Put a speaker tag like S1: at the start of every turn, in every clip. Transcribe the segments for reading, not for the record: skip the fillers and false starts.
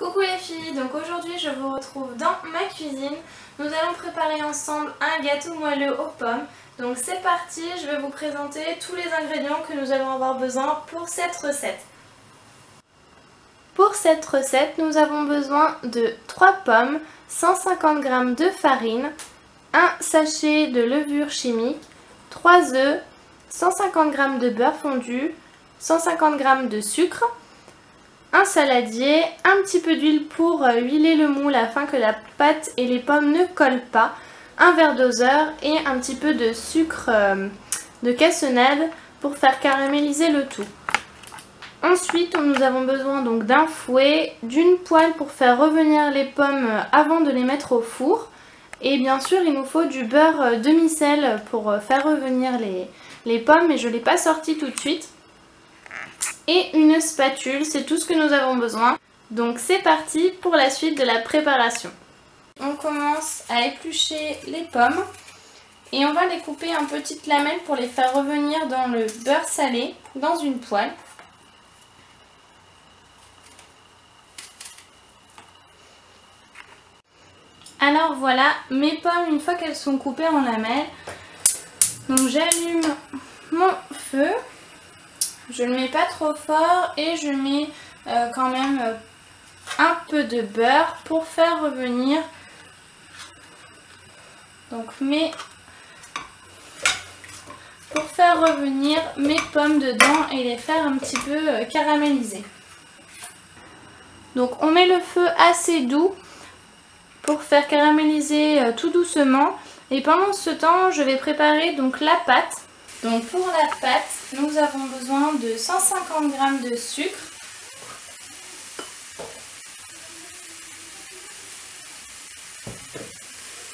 S1: Coucou les filles, donc aujourd'hui je vous retrouve dans ma cuisine. Nous allons préparer ensemble un gâteau moelleux aux pommes. Donc c'est parti, je vais vous présenter tous les ingrédients que nous allons avoir besoin pour cette recette. Pour cette recette, nous avons besoin de 3 pommes, 150 g de farine, un sachet de levure chimique, 3 œufs, 150 g de beurre fondu, 150 g de sucre, un saladier, un petit peu d'huile pour huiler le moule afin que la pâte et les pommes ne collent pas, un verre doseur et un petit peu de sucre de cassonade pour faire caraméliser le tout. Ensuite, nous avons besoin donc d'un fouet, d'une poêle pour faire revenir les pommes avant de les mettre au four. Et bien sûr, il nous faut du beurre demi-sel pour faire revenir les pommes, mais je ne l'ai pas sorti tout de suite. Et une spatule, c'est tout ce que nous avons besoin. Donc c'est parti pour la suite de la préparation. On commence à éplucher les pommes et on va les couper en petites lamelles pour les faire revenir dans le beurre salé dans une poêle. Alors voilà mes pommes une fois qu'elles sont coupées en lamelles. Donc j'allume mon feu. Je ne le mets pas trop fort et je mets quand même un peu de beurre pour faire revenir mes pommes dedans et les faire un petit peu caraméliser. Donc on met le feu assez doux pour faire caraméliser tout doucement et pendant ce temps je vais préparer donc la pâte. Donc pour la pâte, nous avons besoin de 150 g de sucre,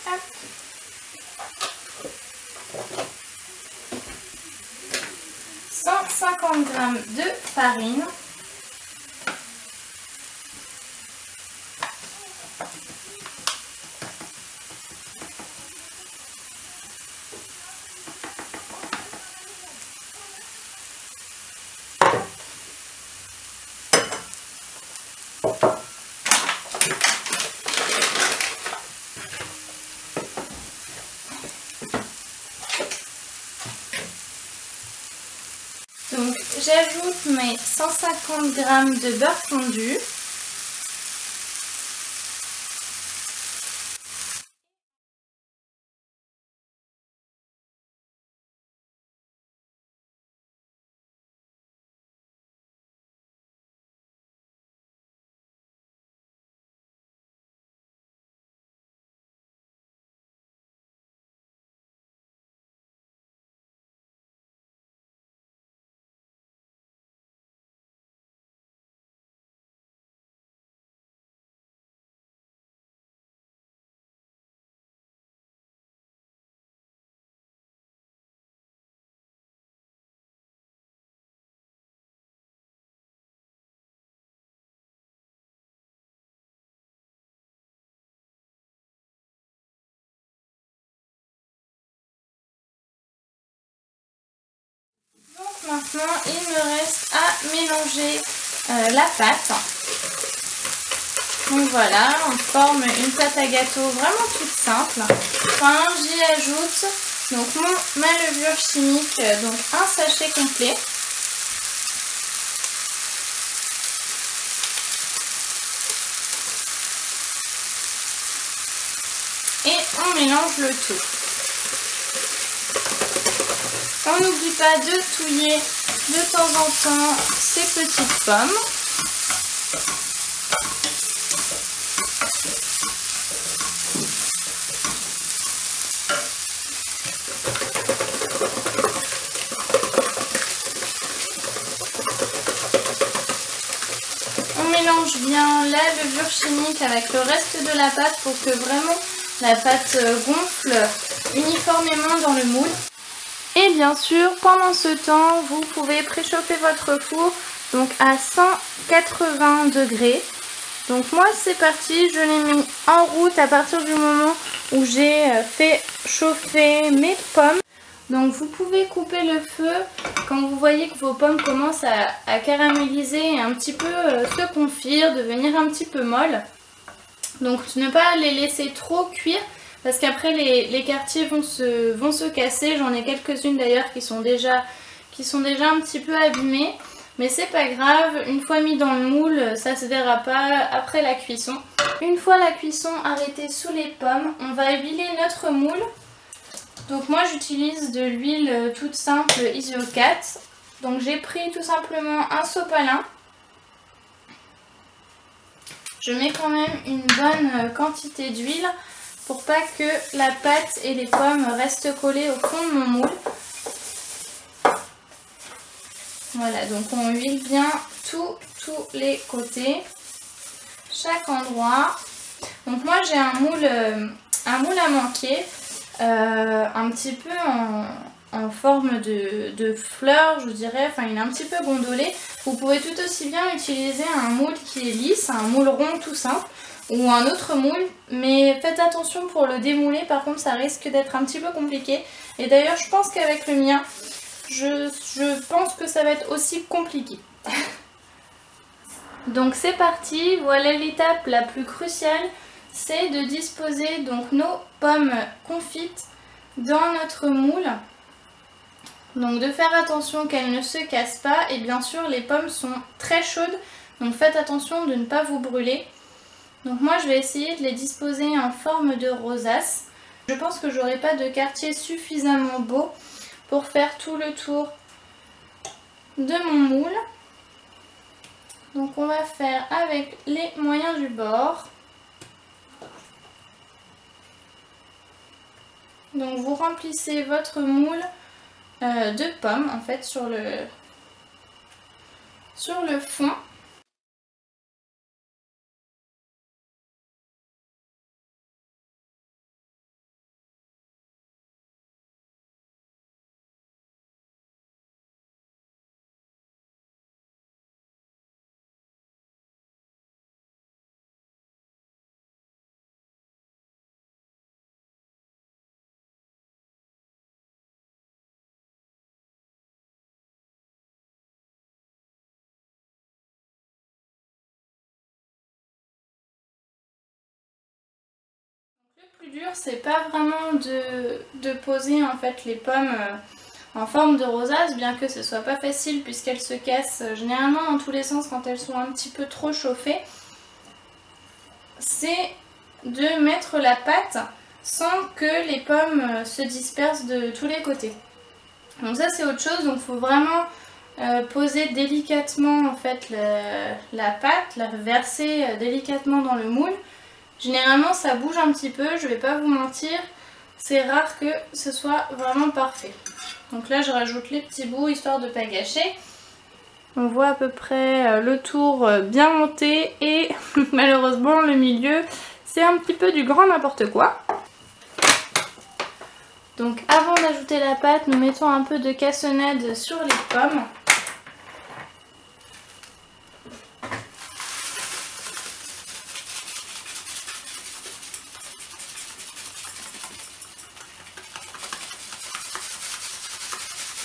S1: hop. 150 g de farine, donc j'ajoute mes 150 g de beurre fondu. Maintenant, il me reste à mélanger la pâte. Donc voilà, on forme une pâte à gâteau vraiment toute simple. Enfin, j'y ajoute donc ma levure chimique, donc un sachet complet. Et on mélange le tout. On n'oublie pas de touiller de temps en temps ces petites pommes. On mélange bien la levure chimique avec le reste de la pâte pour que vraiment la pâte gonfle uniformément dans le moule. Et bien sûr, pendant ce temps, vous pouvez préchauffer votre four donc à 180 degrés. Donc moi c'est parti, je l'ai mis en route à partir du moment où j'ai fait chauffer mes pommes. Donc vous pouvez couper le feu quand vous voyez que vos pommes commencent à caraméliser et un petit peu se confire, devenir un petit peu molles. Donc ne pas les laisser trop cuire parce qu'après les quartiers vont se casser. J'en ai quelques-unes d'ailleurs qui sont déjà un petit peu abîmées. Mais c'est pas grave, une fois mis dans le moule, ça se verra pas après la cuisson. Une fois la cuisson arrêtée sous les pommes, on va huiler notre moule. Donc moi j'utilise de l'huile toute simple Isio4. Donc j'ai pris tout simplement un sopalin. Je mets quand même une bonne quantité d'huile pour pas que la pâte et les pommes restent collées au fond de mon moule. Voilà, donc on huile bien tous les côtés, chaque endroit. Donc moi j'ai un moule à manquer, un petit peu en forme de fleur, je dirais, enfin il est un petit peu gondolé. Vous pouvez tout aussi bien utiliser un moule qui est lisse, un moule rond tout simple, ou un autre moule, mais faites attention pour le démouler, par contre ça risque d'être un petit peu compliqué. Et d'ailleurs je pense qu'avec le mien, je pense que ça va être aussi compliqué. Donc c'est parti, voilà l'étape la plus cruciale, c'est de disposer donc nos pommes confites dans notre moule. Donc de faire attention qu'elles ne se cassent pas et bien sûr les pommes sont très chaudes, donc faites attention de ne pas vous brûler. Donc moi je vais essayer de les disposer en forme de rosace. Je pense que j'aurai pas de quartier suffisamment beau pour faire tout le tour de mon moule. Donc on va faire avec les moyens du bord. Donc vous remplissez votre moule de pommes en fait sur le fond. Le plus dur c'est pas vraiment de poser en fait les pommes en forme de rosace, bien que ce soit pas facile puisqu'elles se cassent généralement dans tous les sens quand elles sont un petit peu trop chauffées. C'est de mettre la pâte sans que les pommes se dispersent de tous les côtés. Donc ça c'est autre chose, donc il faut vraiment poser délicatement en fait la pâte, la verser délicatement dans le moule. Généralement ça bouge un petit peu, je vais pas vous mentir, c'est rare que ce soit vraiment parfait. Donc là je rajoute les petits bouts histoire de ne pas gâcher. On voit à peu près le tour bien monté et malheureusement le milieu c'est un petit peu du grand n'importe quoi. Donc avant d'ajouter la pâte, nous mettons un peu de cassonade sur les pommes.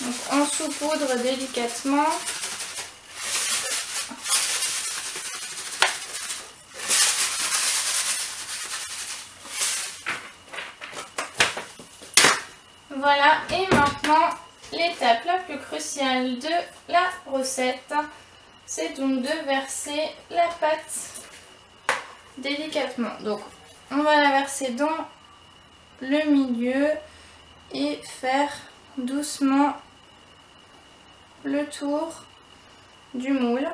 S1: Donc on saupoudre délicatement. Voilà, et maintenant l'étape la plus cruciale de la recette, c'est donc de verser la pâte délicatement. Donc on va la verser dans le milieu et faire doucement le tour du moule.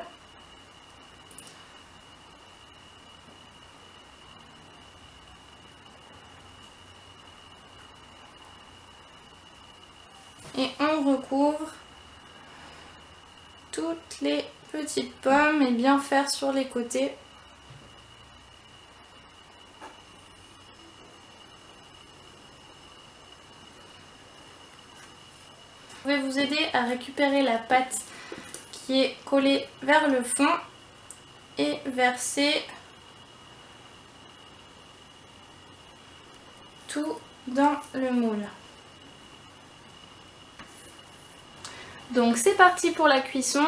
S1: Et on recouvre toutes les petites pommes et bien faire sur les côtés. Je vais vous aider à récupérer la pâte qui est collée vers le fond et verser tout dans le moule. Donc c'est parti pour la cuisson.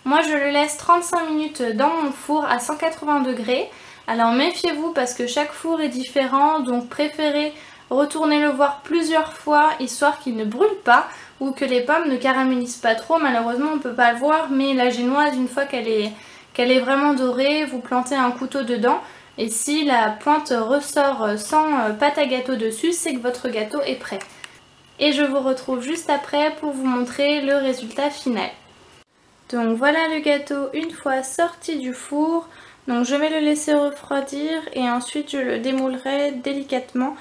S1: Moi je le laisse 35 minutes dans mon four à 180 degrés. Alors méfiez-vous parce que chaque four est différent, donc préférez retourner le voir plusieurs fois histoire qu'il ne brûle pas ou que les pommes ne caramélisent pas trop. Malheureusement on ne peut pas le voir, mais la génoise, une fois qu'elle est vraiment dorée, vous plantez un couteau dedans et si la pointe ressort sans pâte à gâteau dessus, c'est que votre gâteau est prêt. Et je vous retrouve juste après pour vous montrer le résultat final. Donc voilà le gâteau une fois sorti du four. Donc je vais le laisser refroidir et ensuite je le démoulerai délicatement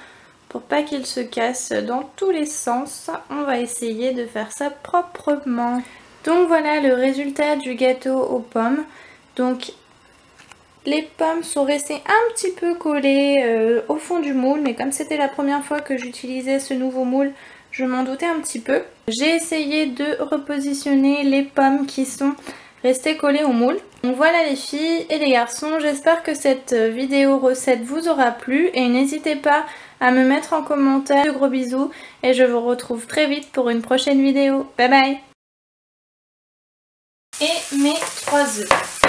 S1: pour pas qu'il se casse dans tous les sens. On va essayer de faire ça proprement. Donc voilà le résultat du gâteau aux pommes. Donc les pommes sont restées un petit peu collées au fond du moule, mais comme c'était la première fois que j'utilisais ce nouveau moule, je m'en doutais un petit peu. J'ai essayé de repositionner les pommes qui sont restées collées au moule. Donc voilà les filles et les garçons, j'espère que cette vidéo recette vous aura plu et n'hésitez pas à me mettre en commentaire. De gros bisous et je vous retrouve très vite pour une prochaine vidéo. Bye bye. Et mes 3 œufs.